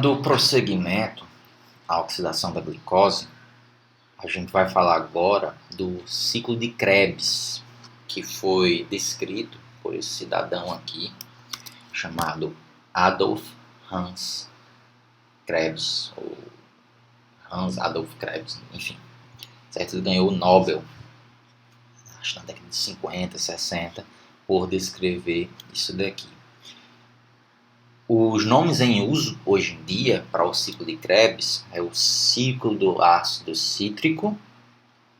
Do prosseguimento à oxidação da glicose, a gente vai falar agora do ciclo de Krebs, que foi descrito por esse cidadão aqui, chamado Adolf Hans Krebs, ou Hans Adolf Krebs, enfim. Certo? Ele ganhou o Nobel, acho na década de 50, 60, por descrever isso daqui. Os nomes em uso hoje em dia para o ciclo de Krebs é o ciclo do ácido cítrico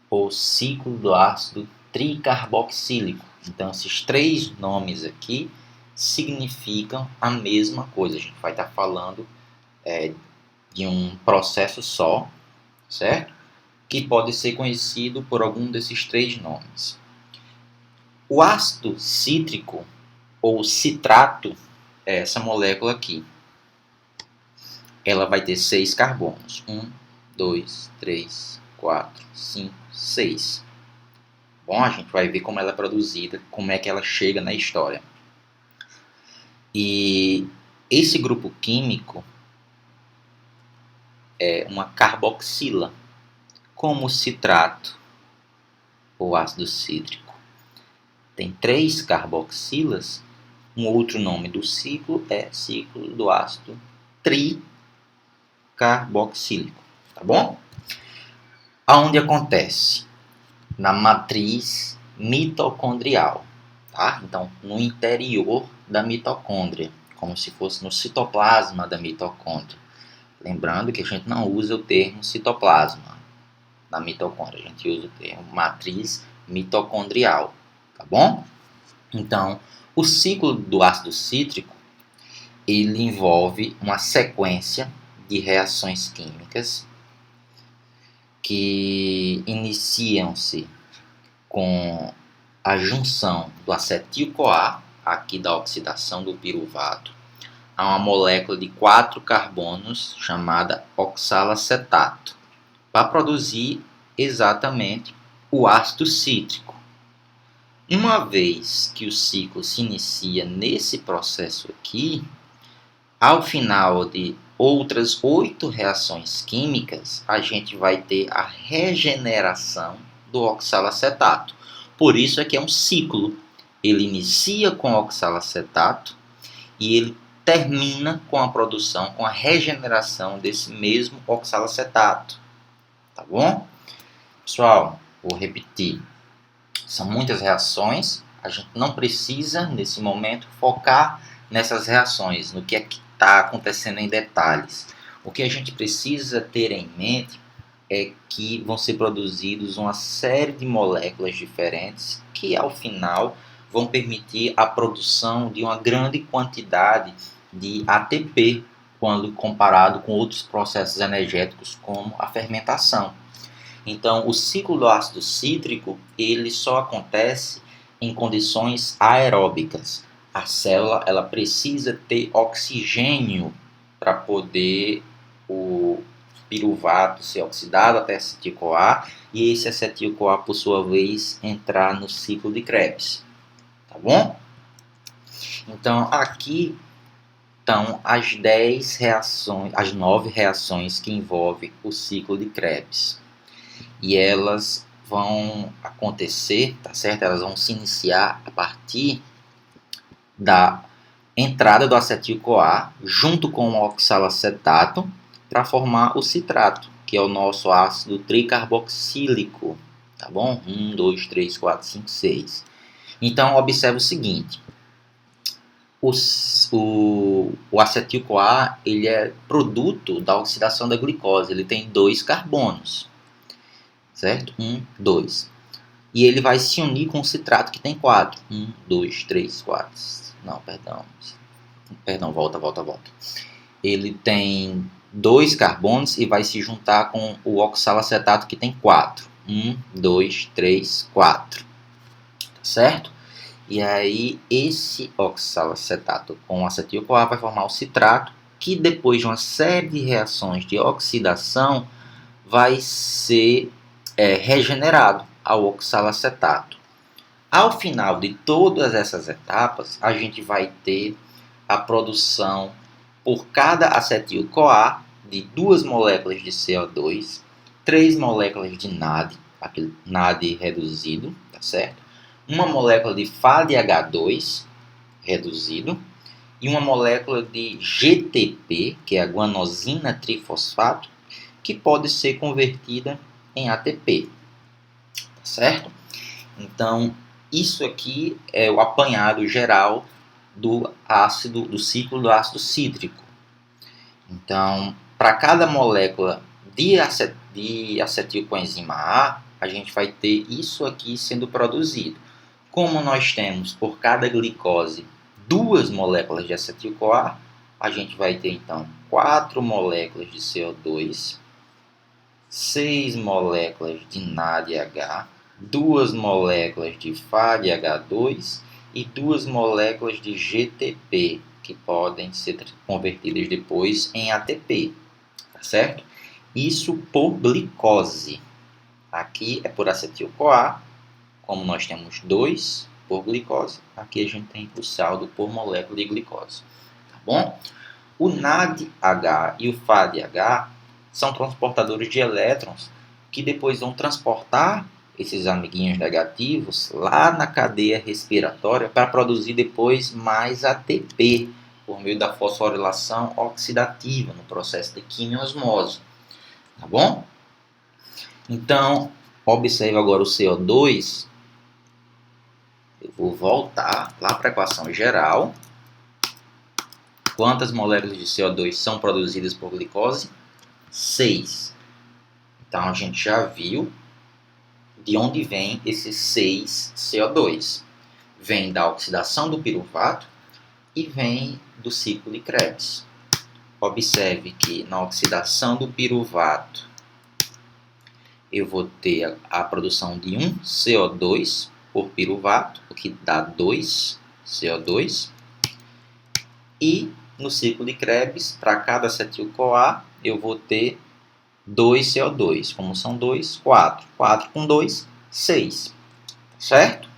ou ciclo do ácido tricarboxílico. Então, esses três nomes aqui significam a mesma coisa. A gente vai estar falando de um processo só, certo? Que pode ser conhecido por algum desses três nomes. O ácido cítrico ou citrato é essa molécula aqui. Ela vai ter 6 carbonos. 1, 2, 3, 4, 5, 6. Bom, a gente vai ver como ela é produzida, como é que ela chega na história. E esse grupo químico é uma carboxila, como o citrato ou ácido cítrico. Tem 3 carboxilas. Um outro nome do ciclo é ciclo do ácido tricarboxílico, tá bom? Aonde acontece? Na matriz mitocondrial, tá? Então, no interior da mitocôndria, como se fosse no citoplasma da mitocôndria. Lembrando que a gente não usa o termo citoplasma da mitocôndria, a gente usa o termo matriz mitocondrial, tá bom? Então, o ciclo do ácido cítrico, ele envolve uma sequência de reações químicas que iniciam-se com a junção do acetil-CoA, aqui da oxidação do piruvato, a uma molécula de 4 carbonos chamada oxalacetato, para produzir exatamente o ácido cítrico. Uma vez que o ciclo se inicia nesse processo aqui, ao final de outras 8 reações químicas, a gente vai ter a regeneração do oxalacetato. Por isso é que é um ciclo. Ele inicia com o oxalacetato e ele termina com a produção, com a regeneração desse mesmo oxalacetato. Tá bom? Pessoal, vou repetir. São muitas reações. A gente não precisa, nesse momento, focar nessas reações, no que é que está acontecendo em detalhes. O que a gente precisa ter em mente é que vão ser produzidos uma série de moléculas diferentes que, ao final, vão permitir a produção de uma grande quantidade de ATP, quando comparado com outros processos energéticos, como a fermentação. Então, o ciclo do ácido cítrico, ele só acontece em condições aeróbicas. A célula, ela precisa ter oxigênio para poder o piruvato ser oxidado até acetil-CoA e esse acetil-CoA, por sua vez, entrar no ciclo de Krebs. Tá bom? Então, aqui estão as 10 reações, as 9 reações que envolvem o ciclo de Krebs. E elas vão acontecer, tá certo? Elas vão se iniciar a partir da entrada do acetil-CoA junto com o oxalacetato para formar o citrato, que é o nosso ácido tricarboxílico, tá bom? 1, 2, 3, 4, 5, 6. Então, observe o seguinte. O acetil-CoA, ele é produto da oxidação da glicose. Ele tem 2 carbonos, certo? 1, 2. E ele vai se unir com o citrato, que tem 4. 1, 2, 3, 4. Não, perdão, volta. Ele tem 2 carbonos e vai se juntar com o oxalacetato, que tem 4. 1, 2, 3, 4. Tá certo? E aí, esse oxalacetato com acetil-CoA vai formar o citrato, que depois de uma série de reações de oxidação, vai ser regenerado ao oxalacetato. Ao final de todas essas etapas, a gente vai ter a produção por cada acetil-CoA de 2 moléculas de CO2, 3 moléculas de NAD, aquele NAD reduzido, tá certo? Uma molécula de FADH2 reduzido e uma molécula de GTP, que é a guanosina trifosfato, que pode ser convertida em ATP, tá certo? Então, isso aqui é o apanhado geral do ciclo do ácido cítrico. Então, para cada molécula de acetilcoenzima a gente vai ter isso aqui sendo produzido. Como nós temos por cada glicose 2 moléculas de acetil-CoA, a gente vai ter então 4 moléculas de CO2, 6 moléculas de NADH, 2 moléculas de FADH2 e 2 moléculas de GTP, que podem ser convertidas depois em ATP, tá certo? Isso por glicose. Aqui é por acetil-CoA, como nós temos 2 por glicose, aqui a gente tem o saldo por molécula de glicose, tá bom? O NADH e o FADH são transportadores de elétrons que depois vão transportar esses amiguinhos negativos lá na cadeia respiratória para produzir depois mais ATP por meio da fosforilação oxidativa no processo de quimiosmose, tá bom? Então, observe agora o CO2. Eu vou voltar lá para a equação geral. Quantas moléculas de CO2 são produzidas por glicose? 6. Então, a gente já viu de onde vem esses 6 CO2. Vem da oxidação do piruvato e vem do ciclo de Krebs. Observe que na oxidação do piruvato eu vou ter a produção de 1 CO2 por piruvato, o que dá 2 CO2. E no ciclo de Krebs, para cada acetil-CoA, eu vou ter 2 CO2. Como são 2, 4. 4 com 2, 6. Certo?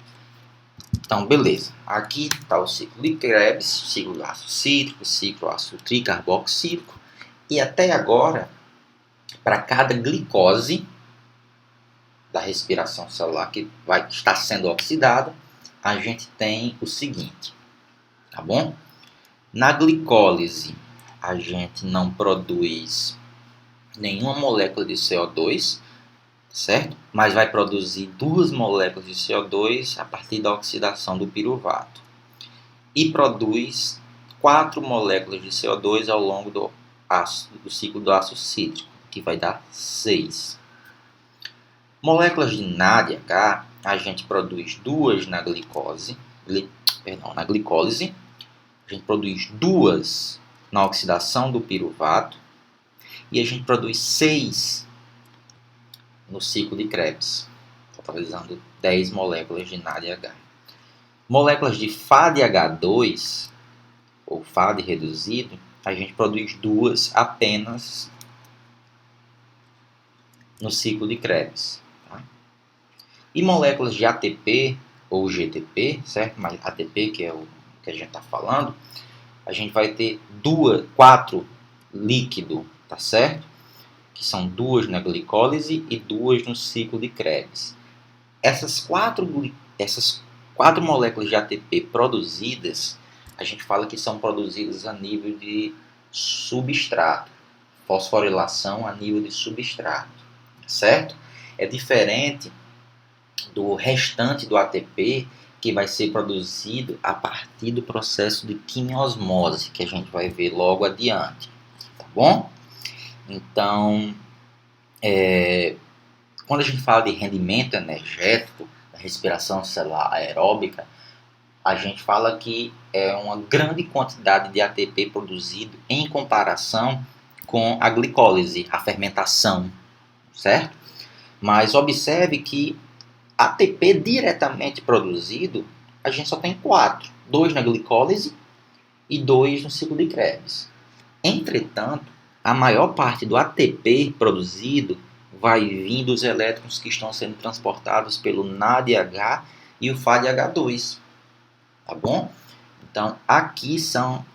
Então, beleza. Aqui está o ciclo de Krebs, ciclo do ácido cítrico, ciclo do ácido tricarboxílico. E até agora, para cada glicose da respiração celular que vai estar sendo oxidada, a gente tem o seguinte, tá bom? Na glicólise, a gente não produz nenhuma molécula de CO2, certo? Mas vai produzir 2 moléculas de CO2 a partir da oxidação do piruvato. E produz 4 moléculas de CO2 ao longo do ciclo do ácido cítrico, que vai dar 6. Moléculas de NADH, a gente produz 2 na glicólise. A gente produz 2 na oxidação do piruvato. E a gente produz 6 no ciclo de Krebs, totalizando 10 moléculas de NADH. Moléculas de FADH2, ou FAD reduzido, a gente produz 2 apenas no ciclo de Krebs. Tá? E moléculas de ATP, ou GTP, certo? Mas ATP, que é o que a gente está falando, a gente vai ter 4 líquido, tá certo? Que são 2 na glicólise e 2 no ciclo de Krebs. Essas 4 moléculas de ATP produzidas, a gente fala que são produzidas a nível de substrato, fosforilação a nível de substrato, certo? É diferente do restante do ATP, que vai ser produzido a partir do processo de quimiosmose, que a gente vai ver logo adiante, tá bom? Então, quando a gente fala de rendimento energético, da respiração celular aeróbica, a gente fala que é uma grande quantidade de ATP produzido em comparação com a glicólise, a fermentação, certo? Mas observe que ATP diretamente produzido, a gente só tem 4. 2 na glicólise e 2 no ciclo de Krebs. Entretanto, a maior parte do ATP produzido vai vir dos elétrons que estão sendo transportados pelo NADH e o FADH2. Tá bom? Então, aqui são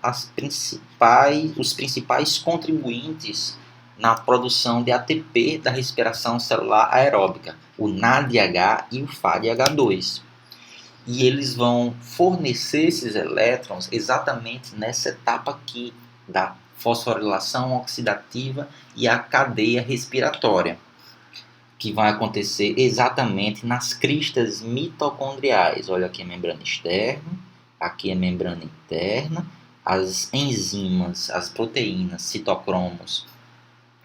os principais contribuintes na produção de ATP da respiração celular aeróbica, o NADH e o FADH2. E eles vão fornecer esses elétrons exatamente nessa etapa aqui da fosforilação oxidativa e a cadeia respiratória, que vai acontecer exatamente nas cristas mitocondriais. Olha aqui a membrana externa, aqui a membrana interna, as enzimas, as proteínas, citocromos,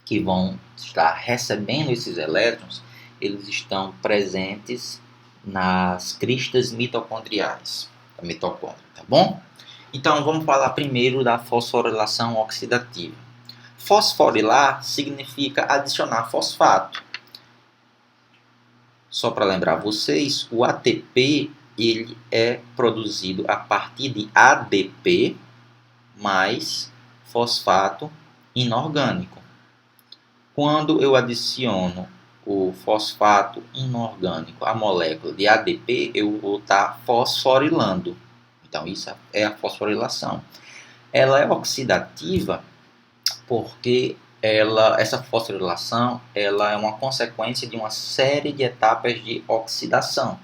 que vão estar recebendo esses elétrons, eles estão presentes nas cristas mitocondriais, da mitocôndria, tá bom? Então, vamos falar primeiro da fosforilação oxidativa. Fosforilar significa adicionar fosfato. Só para lembrar vocês, o ATP ele é produzido a partir de ADP mais fosfato inorgânico. Quando eu adiciono o fosfato inorgânico à molécula de ADP, eu vou estar fosforilando. Então, isso é a fosforilação. Ela é oxidativa porque essa fosforilação ela é uma consequência de uma série de etapas de oxidação.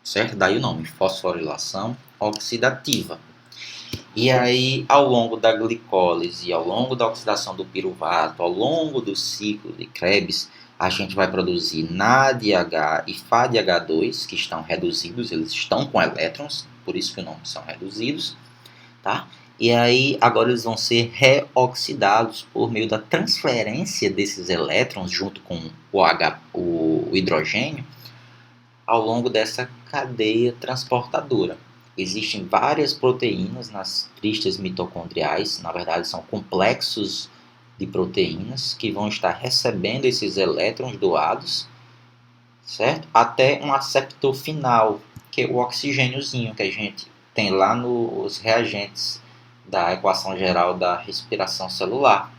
Certo? Daí o nome, fosforilação oxidativa. E aí, ao longo da glicólise, ao longo da oxidação do piruvato, ao longo do ciclo de Krebs, a gente vai produzir NADH e FADH2, que estão reduzidos, eles estão com elétrons, por isso que o nome são reduzidos, tá? E aí, agora eles vão ser reoxidados por meio da transferência desses elétrons junto com o hidrogênio ao longo dessa cadeia transportadora. Existem várias proteínas nas cristas mitocondriais, na verdade são complexos de proteínas que vão estar recebendo esses elétrons doados, certo? Até um aceptor final, que é o oxigêniozinho que a gente tem lá nos reagentes da equação geral da respiração celular,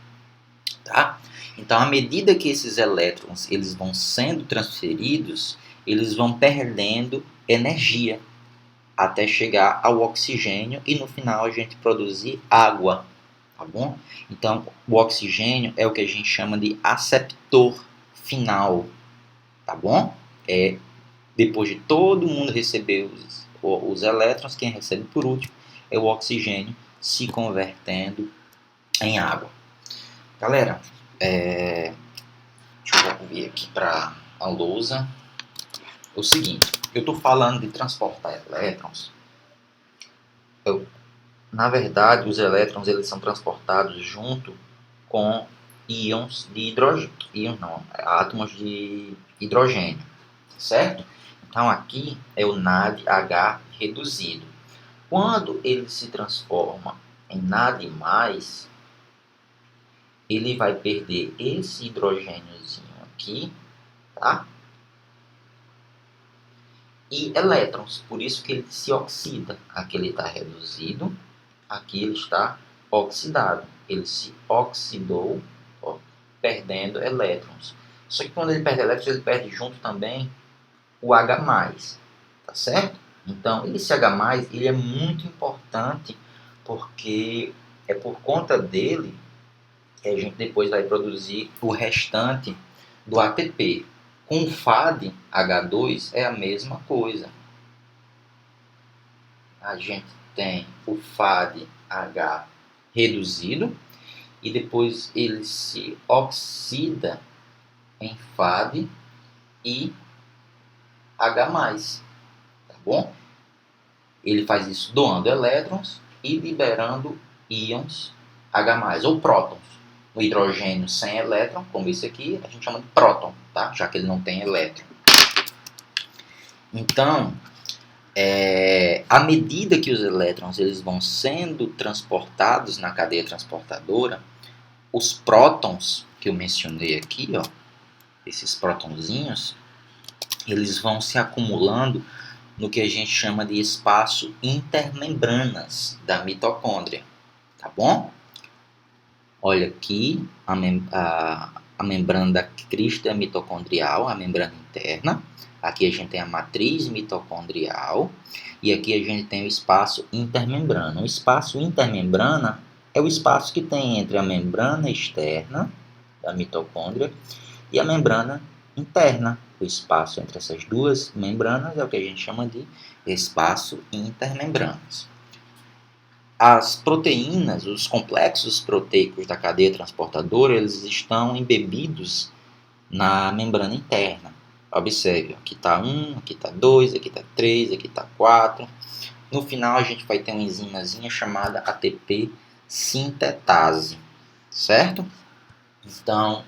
tá? Então, à medida que esses elétrons eles vão sendo transferidos, eles vão perdendo energia até chegar ao oxigênio e no final a gente produzir água, tá bom? Então, o oxigênio é o que a gente chama de aceptor final, tá bom? Depois de todo mundo receber os elétrons, quem recebe por último é o oxigênio se convertendo em água. Galera, deixa eu vir aqui para a lousa. É o seguinte, eu estou falando de transportar elétrons. Na verdade, os elétrons eles são transportados junto com íons de hidrogênio. Átomos de hidrogênio, certo? Então aqui é o NADH reduzido. Quando ele se transforma em NAD+, ele vai perder esse hidrogêniozinho aqui, tá? E elétrons, por isso que ele se oxida. Aqui ele está reduzido, aqui ele está oxidado. Ele se oxidou, ó, perdendo elétrons. Só que quando ele perde elétrons, ele perde junto também o H+, tá certo? Então, esse H+, ele é muito importante porque é por conta dele que a gente depois vai produzir o restante do ATP. Com o FADH2 é a mesma coisa. A gente tem o FADH reduzido e depois ele se oxida em FAD e H+, tá bom? Ele faz isso doando elétrons e liberando íons H+, ou prótons. O hidrogênio sem elétron, como esse aqui, a gente chama de próton, tá? Já que ele não tem elétron. Então, à medida que os elétrons eles vão sendo transportados na cadeia transportadora, os prótons que eu mencionei aqui, ó, esses prótonzinhos, eles vão se acumulando no que a gente chama de espaço intermembranas da mitocôndria, tá bom? Olha aqui a membrana da crista mitocondrial, a membrana interna. Aqui a gente tem a matriz mitocondrial e aqui a gente tem o espaço intermembrana. O espaço intermembrana é o espaço que tem entre a membrana externa da mitocôndria e a membrana interna. O espaço entre essas duas membranas é o que a gente chama de espaço intermembranas. As proteínas, os complexos proteicos da cadeia transportadora, eles estão embebidos na membrana interna. Observe, aqui está 1, aqui está 2, aqui está 3, aqui está 4. No final a gente vai ter uma enzimazinha chamada ATP sintetase, certo? Então,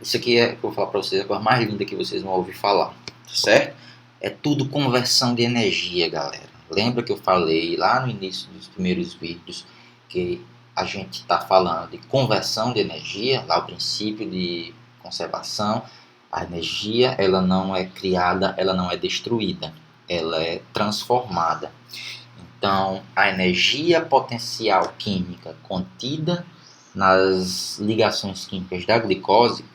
isso aqui é o que eu vou falar para vocês, a coisa mais linda que vocês vão ouvir falar, certo? É tudo conversão de energia, galera. Lembra que eu falei lá no início dos primeiros vídeos que a gente está falando de conversão de energia, lá o princípio de conservação. A energia, ela não é criada, ela não é destruída, ela é transformada. Então, a energia potencial química contida nas ligações químicas da glicose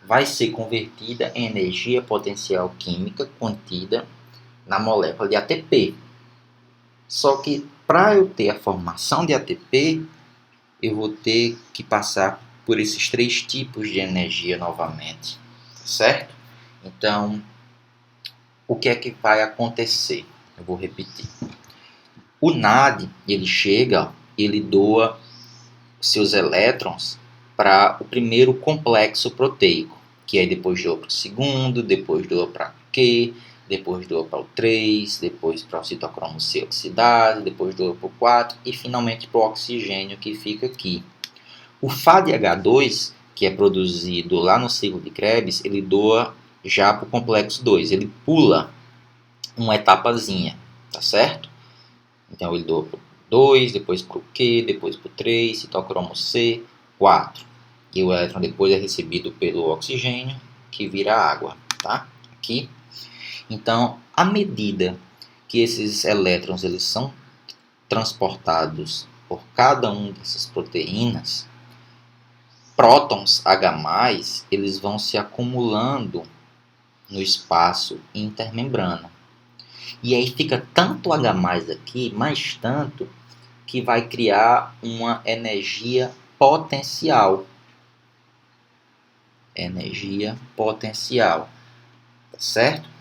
vai ser convertida em energia potencial química contida na molécula de ATP. Só que para eu ter a formação de ATP, eu vou ter que passar por esses 3 tipos de energia novamente, certo? Então, o que é que vai acontecer? Eu vou repetir. O NAD, ele chega, ele doa seus elétrons para o primeiro complexo proteico, que aí depois doa para o segundo, depois doa para o Q, depois doa para o 3, depois para o citocromo C oxidase, depois doa para o 4 e finalmente para o oxigênio que fica aqui. O FADH2, que é produzido lá no ciclo de Krebs, ele doa já para o complexo 2, ele pula uma etapazinha, tá certo? Então ele doa para o 2, depois para o Q, depois para o 3, citocromo C, 4. E o elétron depois é recebido pelo oxigênio, que vira água, tá? Aqui. Então, à medida que esses elétrons eles são transportados por cada uma dessas proteínas, prótons H+, eles vão se acumulando no espaço intermembrana. E aí fica tanto H+ aqui, mais tanto, que vai criar uma energia potencial. Energia potencial, tá certo?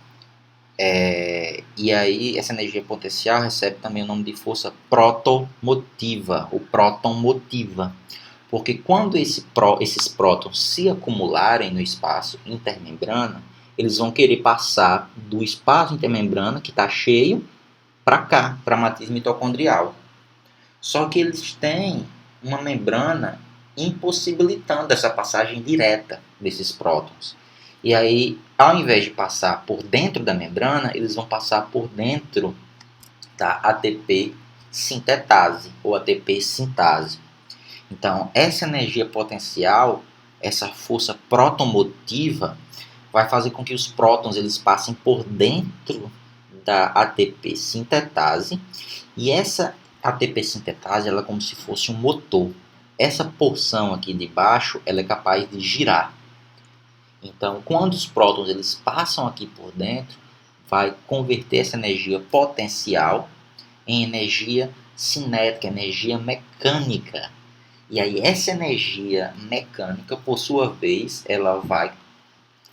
E aí essa energia potencial recebe também o nome de força protomotiva, o próton motiva. Porque quando esses prótons se acumularem no espaço intermembrana, eles vão querer passar do espaço intermembrana, que está cheio, para cá, para a matriz mitocondrial. Só que eles têm uma membrana impossibilitando essa passagem direta desses prótons. E aí, ao invés de passar por dentro da membrana, eles vão passar por dentro da ATP sintetase ou ATP sintase. Então, essa energia potencial, essa força protomotiva, vai fazer com que os prótons eles passem por dentro da ATP sintetase. E essa ATP sintetase ela é como se fosse um motor. Essa porção aqui de baixo ela é capaz de girar. Então, quando os prótons eles passam aqui por dentro, vai converter essa energia potencial em energia cinética, energia mecânica. E aí essa energia mecânica, por sua vez, ela vai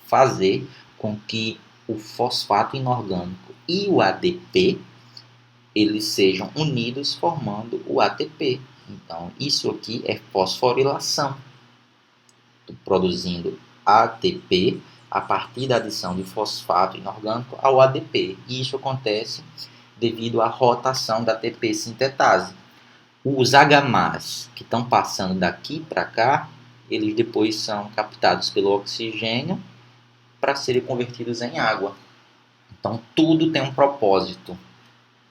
fazer com que o fosfato inorgânico e o ADP eles sejam unidos formando o ATP. Então, isso aqui é fosforilação. Estou produzindo ATP a partir da adição de fosfato inorgânico ao ADP. E isso acontece devido à rotação da ATP sintetase. Os H+, que estão passando daqui para cá, eles depois são captados pelo oxigênio para serem convertidos em água. Então, tudo tem um propósito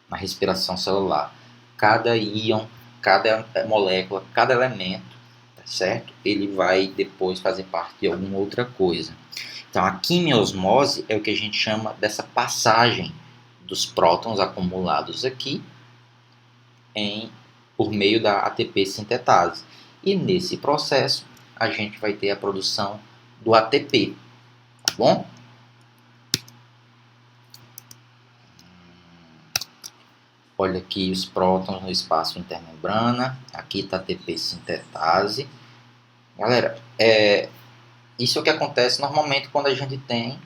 na respiração celular. Cada íon, cada molécula, cada elemento, tá certo? Ele vai depois fazer parte de alguma outra coisa. Então, a quimiosmose é o que a gente chama dessa passagem dos prótons acumulados aqui por meio da ATP sintetase. E nesse processo, a gente vai ter a produção do ATP, tá bom? Olha aqui os prótons no espaço intermembrana. Aqui está a ATP sintetase. Galera, isso é o que acontece normalmente quando a gente tem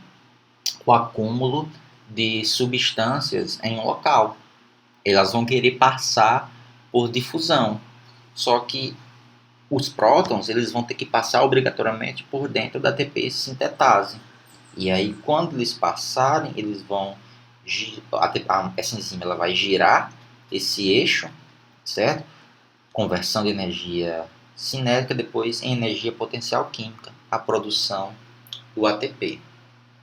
o acúmulo de substâncias em um local. Elas vão querer passar por difusão. Só que os prótons eles vão ter que passar obrigatoriamente por dentro da ATP sintetase. E aí, quando eles passarem, eles vão essa enzima ela vai girar esse eixo, certo? Conversão de energia cinética depois em energia potencial química, a produção do ATP.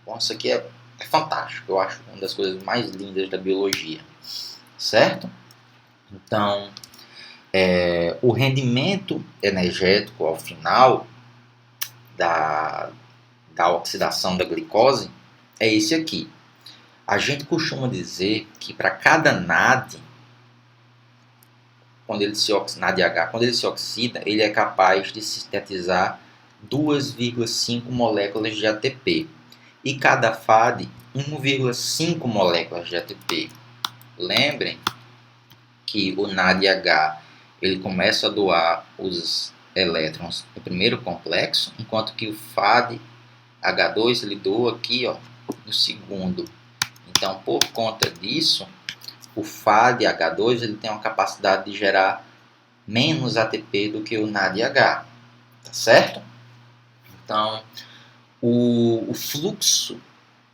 Bom, isso aqui é fantástico, eu acho uma das coisas mais lindas da biologia, certo? Então, o rendimento energético ao final da oxidação da glicose é esse aqui. A gente costuma dizer que para cada NAD, quando ele se oxida, ele é capaz de sintetizar 2,5 moléculas de ATP. E cada FAD, 1,5 moléculas de ATP. Lembrem que o NADH ele começa a doar os elétrons no primeiro complexo, enquanto que o FAD H2 ele doa aqui no segundo. Então, por conta disso, o FAD H2 ele tem uma capacidade de gerar menos ATP do que o NADH, tá certo? Então, o fluxo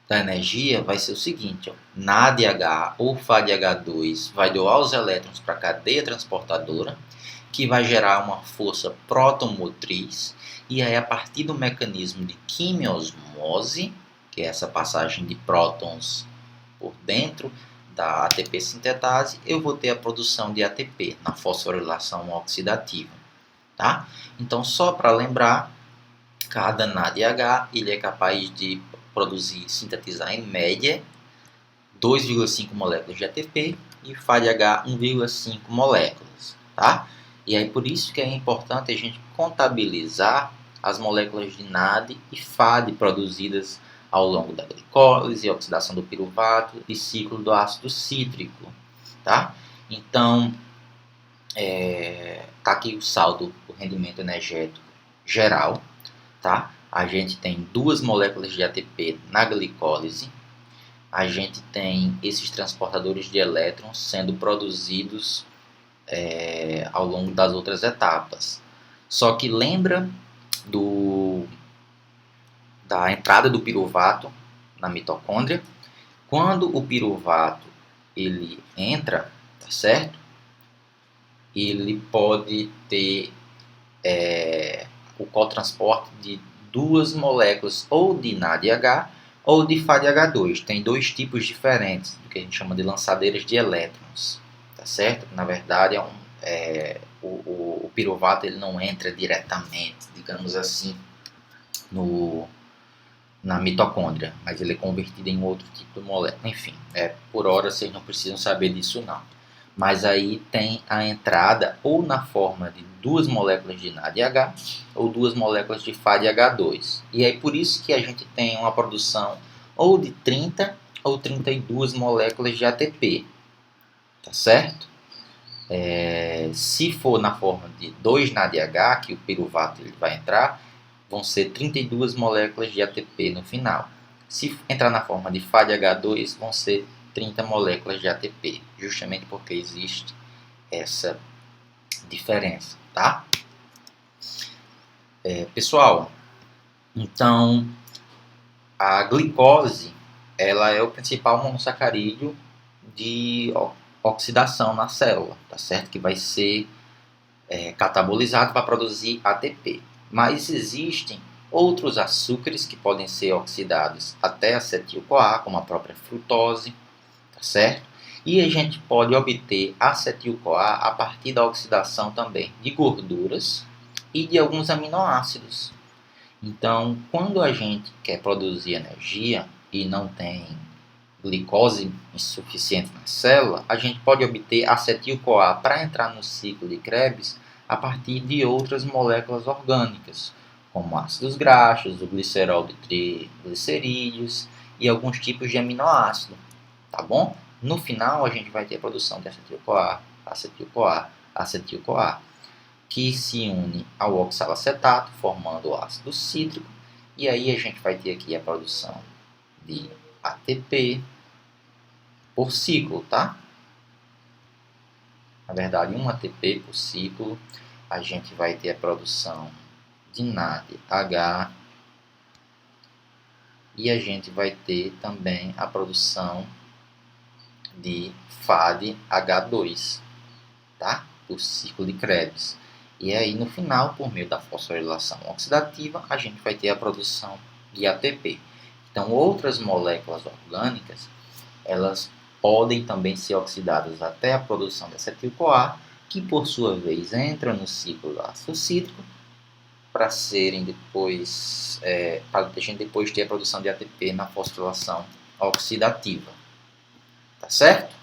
da energia vai ser o seguinte, NADH ou FADH2 vai doar os elétrons para a cadeia transportadora, que vai gerar uma força protomotriz, e aí a partir do mecanismo de quimiosmose, que é essa passagem de prótons por dentro da ATP sintetase, eu vou ter a produção de ATP na fosforilação oxidativa, tá? Então, só para lembrar, cada NADH ele é capaz de sintetizar em média 2,5 moléculas de ATP e FADH 1,5 moléculas, tá? E aí por isso que é importante a gente contabilizar as moléculas de NAD e FAD produzidas ao longo da glicólise, oxidação do piruvato e ciclo do ácido cítrico, tá? Então, tá aqui o saldo do rendimento energético geral, tá? A gente tem 2 moléculas de ATP na glicólise, a gente tem esses transportadores de elétrons sendo produzidos ao longo das outras etapas. Só que lembra da entrada do piruvato na mitocôndria. Quando o piruvato ele entra, tá certo? Ele pode ter o cotransporte de 2 moléculas ou de NADH ou de FADH2. Tem 2 tipos diferentes do que a gente chama de lançadeiras de elétrons, tá certo? Na verdade, o piruvato ele não entra diretamente, digamos assim, na mitocôndria, mas ele é convertido em outro tipo de molécula. Enfim, por hora vocês não precisam saber disso não. Mas aí tem a entrada ou na forma de 2 moléculas de NADH ou 2 moléculas de FADH2. E aí por isso que a gente tem uma produção ou de 30 ou 32 moléculas de ATP. Tá certo? Se for na forma de 2 NADH, que o piruvato ele vai entrar, vão ser 32 moléculas de ATP no final. Se entrar na forma de FADH2, vão ser 30 moléculas de ATP, justamente porque existe essa diferença, tá? Pessoal, então a glicose ela é o principal monossacarídeo de oxidação na célula, tá certo? Que vai ser catabolizado para produzir ATP. Mas existem outros açúcares que podem ser oxidados até acetil-CoA, como a própria frutose, tá certo? E a gente pode obter acetil-CoA a partir da oxidação também de gorduras e de alguns aminoácidos. Então, quando a gente quer produzir energia e não tem glicose insuficiente na célula, a gente pode obter acetil-CoA para entrar no ciclo de Krebs a partir de outras moléculas orgânicas, como ácidos graxos, o glicerol de triglicerídeos e alguns tipos de aminoácido, tá bom? No final, a gente vai ter a produção de acetil-CoA, acetil-CoA, acetil-CoA, que se une ao oxalacetato, formando o ácido cítrico, e aí a gente vai ter aqui a produção de ATP por ciclo, tá? Na verdade, 1 ATP por ciclo, a gente vai ter a produção de NADH e a gente vai ter também a produção de FADH2, tá? Por ciclo de Krebs. E aí, no final, por meio da fosforilação oxidativa, a gente vai ter a produção de ATP. Então, outras moléculas orgânicas, elas podem também ser oxidadas até a produção de acetil-CoA, que por sua vez entra no ciclo do ácido cítrico, para serem depois, para a gente depois ter a produção de ATP na fosforilação oxidativa. Tá certo?